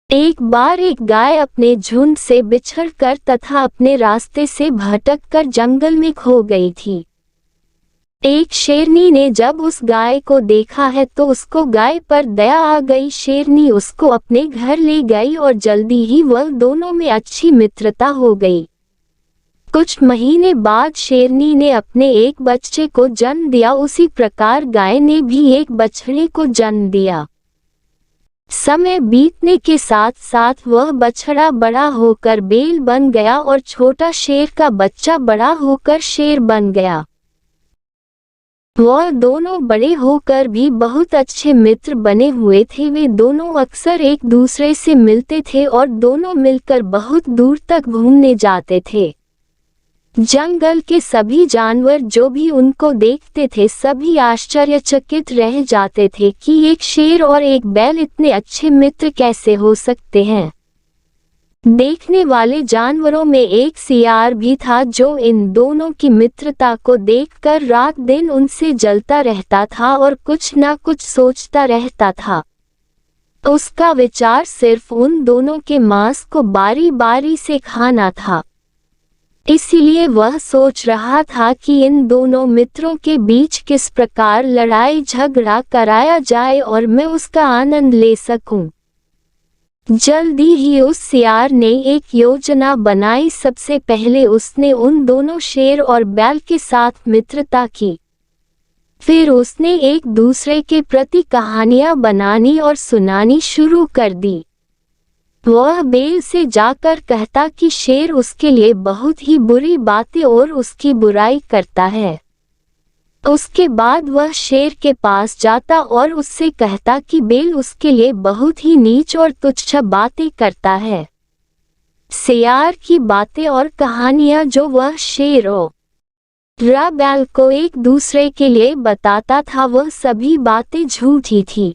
एक बार एक गाय अपने झुंड से बिछड़कर तथा अपने रास्ते से भटककर जंगल में खो गई थी। एक शेरनी ने जब उस गाय को देखा है तो उसको गाय पर दया आ गई। शेरनी उसको अपने घर ले गई और जल्दी ही वह दोनों में अच्छी मित्रता हो गई। कुछ महीने बाद शेरनी ने अपने एक बच्चे को जन्म दिया। उसी प्रकार गाय ने भी एक बछड़े को जन्म दिया। समय बीतने के साथ साथ वह बछड़ा बड़ा होकर बैल बन गया और छोटा शेर का बच्चा बड़ा होकर शेर बन गया। वह दोनों बड़े होकर भी बहुत अच्छे मित्र बने हुए थे। वे दोनों अक्सर एक दूसरे से मिलते थे और दोनों मिलकर बहुत दूर तक घूमने जाते थे। जंगल के सभी जानवर जो भी उनको देखते थे सभी आश्चर्यचकित रह जाते थे कि एक शेर और एक बैल इतने अच्छे मित्र कैसे हो सकते हैं। देखने वाले जानवरों में एक सियार भी था जो इन दोनों की मित्रता को देखकर रात दिन उनसे जलता रहता था और कुछ न कुछ सोचता रहता था। उसका विचार सिर्फ उन दोनों के मांस को बारी बारी से खाना था। इसीलिए वह सोच रहा था कि इन दोनों मित्रों के बीच किस प्रकार लड़ाई झगड़ा कराया जाए और मैं उसका आनंद ले सकूं। जल्दी ही उस सियार ने एक योजना बनाई। सबसे पहले उसने उन दोनों शेर और बैल के साथ मित्रता की। फिर उसने एक दूसरे के प्रति कहानियां बनानी और सुनानी शुरू कर दी। वह बैल से जाकर कहता कि शेर उसके लिए बहुत ही बुरी बातें और उसकी बुराई करता है। उसके बाद वह शेर के पास जाता और उससे कहता कि बैल उसके लिए बहुत ही नीच और तुच्छ बातें करता है। सियार की बातें और कहानियां जो वह शेर और बैल को एक दूसरे के लिए बताता था वह सभी बातें झूठी थी,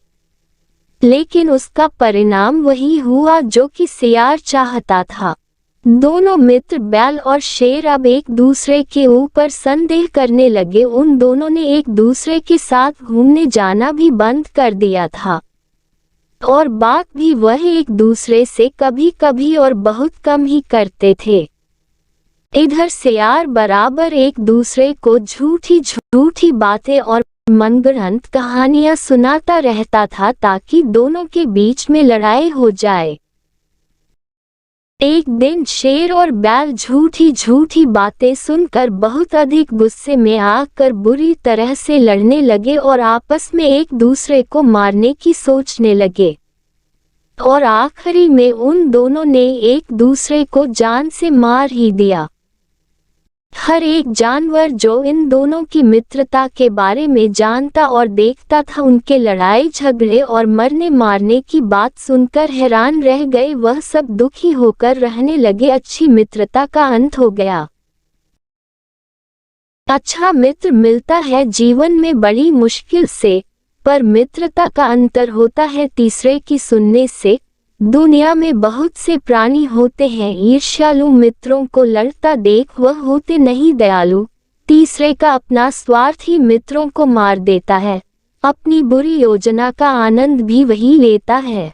लेकिन उसका परिणाम वही हुआ जो कि सियार चाहता था। दोनों मित्र बैल और शेर अब एक दूसरे के ऊपर संदेह करने लगे। उन दोनों ने एक दूसरे के साथ घूमने जाना भी बंद कर दिया था और बात भी वह एक दूसरे से कभी कभी और बहुत कम ही करते थे। इधर सियार बराबर एक दूसरे को झूठी झूठी बातें और मनगढ़ंत कहानियां सुनाता रहता था ताकि दोनों के बीच में लड़ाई हो जाए। एक दिन शेर और बैल झूठी झूठी बातें सुनकर बहुत अधिक गुस्से में आकर बुरी तरह से लड़ने लगे और आपस में एक दूसरे को मारने की सोचने लगे और आखिरी में उन दोनों ने एक दूसरे को जान से मार ही दिया। हर एक जानवर जो इन दोनों की मित्रता के बारे में जानता और देखता था उनके लड़ाई झगड़े और मरने मारने की बात सुनकर हैरान रह गए। वह सब दुखी होकर रहने लगे। अच्छी मित्रता का अंत हो गया। अच्छा मित्र मिलता है जीवन में बड़ी मुश्किल से, पर मित्रता का अंतर होता है तीसरे की सुनने से। दुनिया में बहुत से प्राणी होते हैं ईर्ष्यालु, मित्रों को लड़ता देख वह होते नहीं दयालु। तीसरे का अपना स्वार्थ ही मित्रों को मार देता है। अपनी बुरी योजना का आनंद भी वही लेता है।